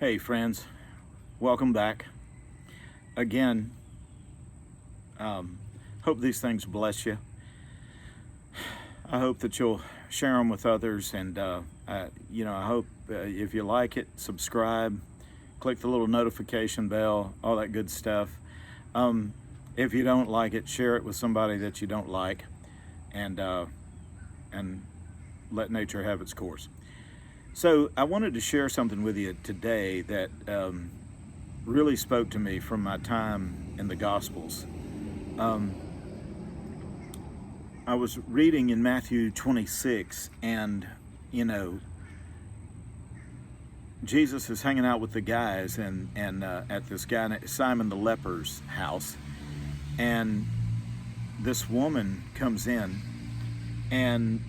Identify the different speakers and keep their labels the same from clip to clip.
Speaker 1: Hey friends, welcome back. Again, hope these things bless you. I hope that you'll share them with others, and I hope if you like it, subscribe, click the little notification bell, all that good stuff. If you don't like it, share it with somebody that you don't like, and and let nature have its course. So I wanted to share something with you today that really spoke to me from my time in the Gospels. Um, I was reading in Matthew 26, and you know, Jesus is hanging out with the guys, and at this guy Simon the leper's house, and this woman comes in, and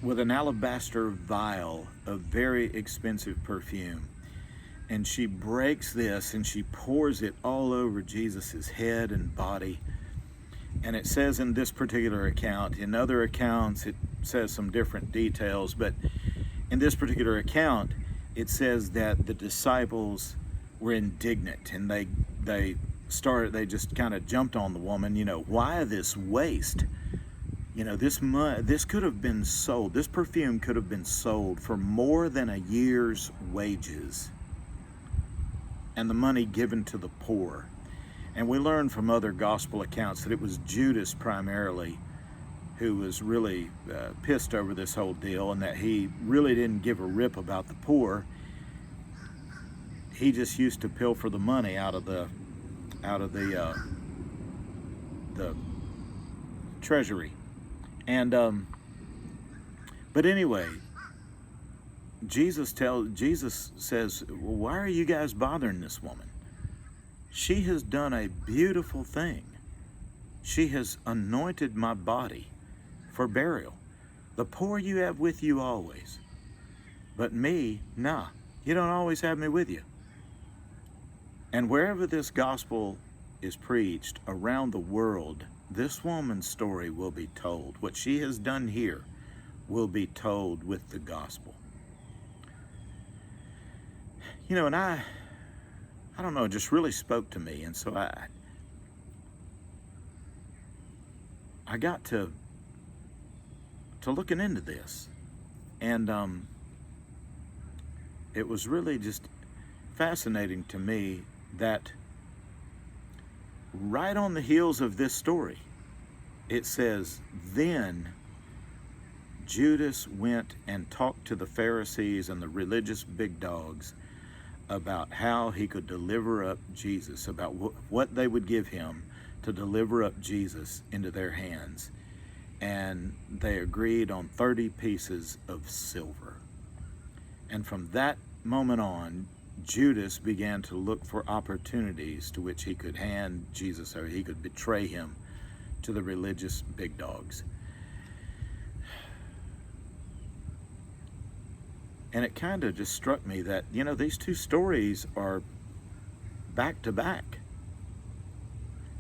Speaker 1: with an alabaster vial of very expensive perfume, and she breaks this and she pours it all over Jesus's head and body. And it says in this particular account, in other accounts it says some different details, but in this particular account it says that the disciples were indignant, and they just kind of jumped on the woman. Why this waste? This could have been sold, this perfume could have been sold for more than a year's wages, and the money given to the poor. And we learn from other gospel accounts that it was Judas primarily who was really pissed over this whole deal, and that he really didn't give a rip about the poor. He just used to pilfer the money out of the treasury. And but anyway, Jesus says, well, why are you guys bothering this woman? She has done a beautiful thing. She has anointed my body for burial. The poor you have with you always, but me, nah, you don't always have me with you. And wherever this gospel is preached around the world, this woman's story will be told. What she has done here will be told with the gospel. And I don't know, it just really spoke to me. And so I got to looking into this. And it was really just fascinating to me that right on the heels of this story, it says, then Judas went and talked to the Pharisees and the religious big dogs about how he could deliver up Jesus, about what they would give him to deliver up Jesus into their hands. And they agreed on 30 pieces of silver. And from that moment on, Judas began to look for opportunities to which he could hand Jesus, or he could betray him to the religious big dogs. And it kind of just struck me that, these two stories are back to back.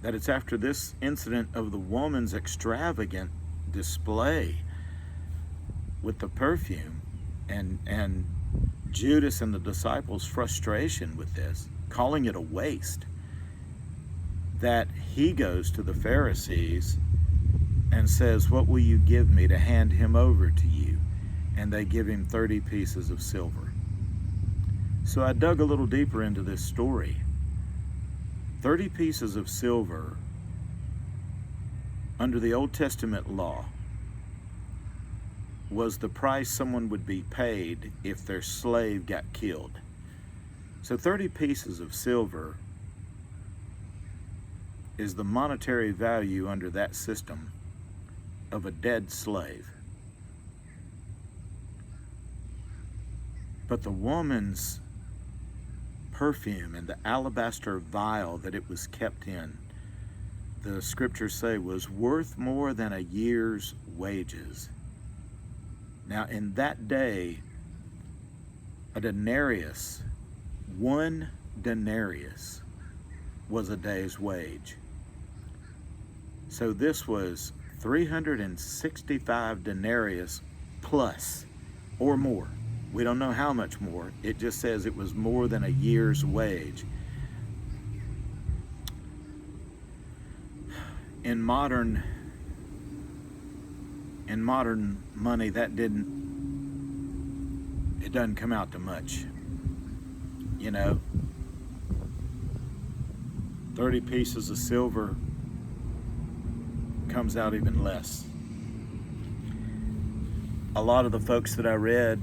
Speaker 1: That it's after this incident of the woman's extravagant display with the perfume, and Judas and the disciples' frustration with this, calling it a waste, that he goes to the Pharisees and says, what will you give me to hand him over to you? And they give him 30 pieces of silver. So I dug a little deeper into this story. 30 pieces of silver under the Old Testament law was the price someone would be paid if their slave got killed. So 30 pieces of silver is the monetary value under that system of a dead slave. But the woman's perfume and the alabaster vial that it was kept in, the scriptures say, was worth more than a year's wages. Now, in that day, a denarius, one denarius, was a day's wage. So this was 365 denarius plus or more. We don't know how much more. It just says it was more than a year's wage. In modern money, it doesn't come out to much. 30 pieces of silver comes out even less. A lot of the folks that I read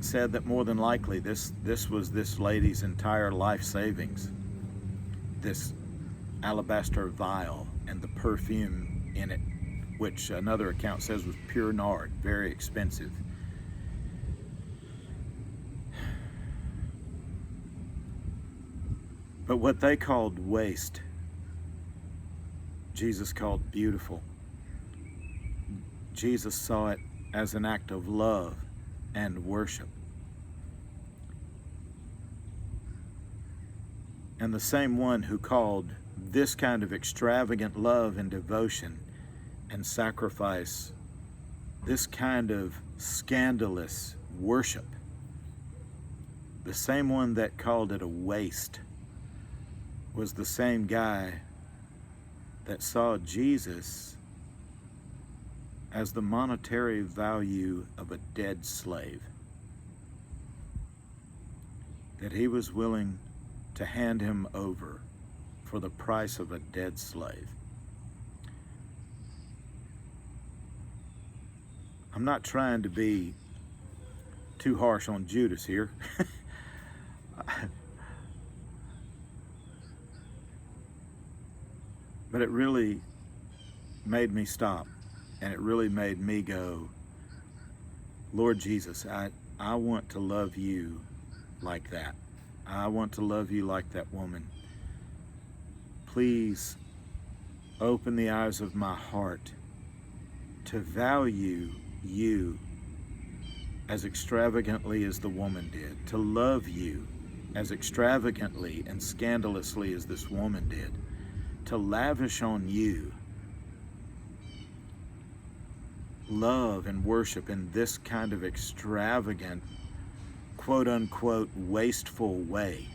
Speaker 1: said that more than likely this was this lady's entire life savings. This alabaster vial and the perfume in it, which another account says was pure nard, very expensive. But what they called waste, Jesus called beautiful. Jesus saw it as an act of love and worship. And the same one who called this kind of extravagant love and devotion and sacrifice, this kind of scandalous worship, the same one that called it a waste, was the same guy that saw Jesus as the monetary value of a dead slave, that he was willing to hand him over for the price of a dead slave. I'm not trying to be too harsh on Judas here. But it really made me stop, and it really made me go, Lord Jesus, I want to love you like that. I want to love you like that woman. Please open the eyes of my heart to value you as extravagantly as the woman did, to love you as extravagantly and scandalously as this woman did, to lavish on you love and worship in this kind of extravagant, quote unquote, wasteful way.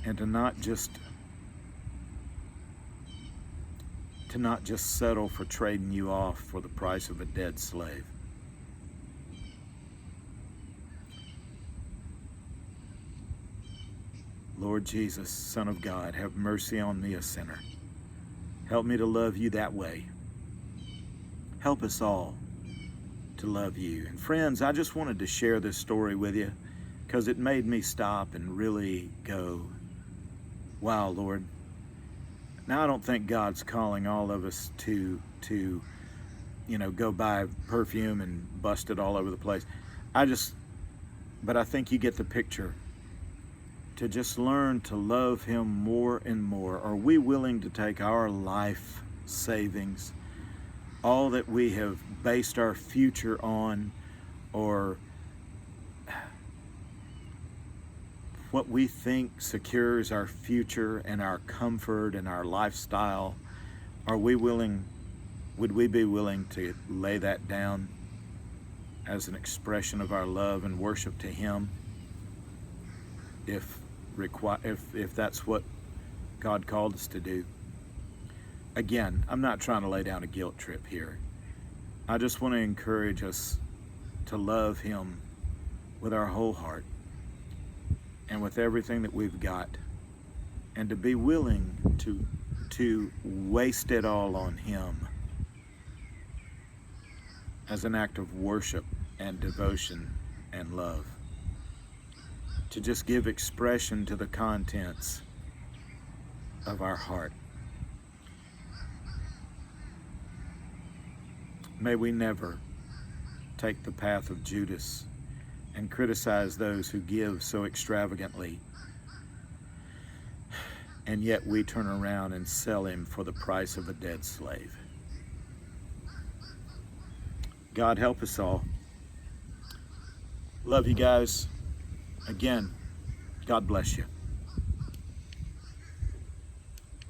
Speaker 1: And to not just settle for trading you off for the price of a dead slave. Lord Jesus, Son of God, have mercy on me, a sinner. Help me to love you that way. Help us all to love you. And friends, I just wanted to share this story with you because it made me stop and really go, wow, Lord. Now, I don't think God's calling all of us to go buy perfume and bust it all over the place. But I think you get the picture. To just learn to love him more and more. Are we willing to take our life savings, all that we have based our future on, or what we think secures our future and our comfort and our lifestyle, would we be willing to lay that down as an expression of our love and worship to him, if that's what God called us to do? Again, I'm not trying to lay down a guilt trip here. I just want to encourage us to love him with our whole heart and with everything that we've got, and to be willing to waste it all on him as an act of worship and devotion and love. To just give expression to the contents of our heart. May we never take the path of Judas and criticize those who give so extravagantly, and yet we turn around and sell him for the price of a dead slave. God help us all. Love you guys. Again, God bless you.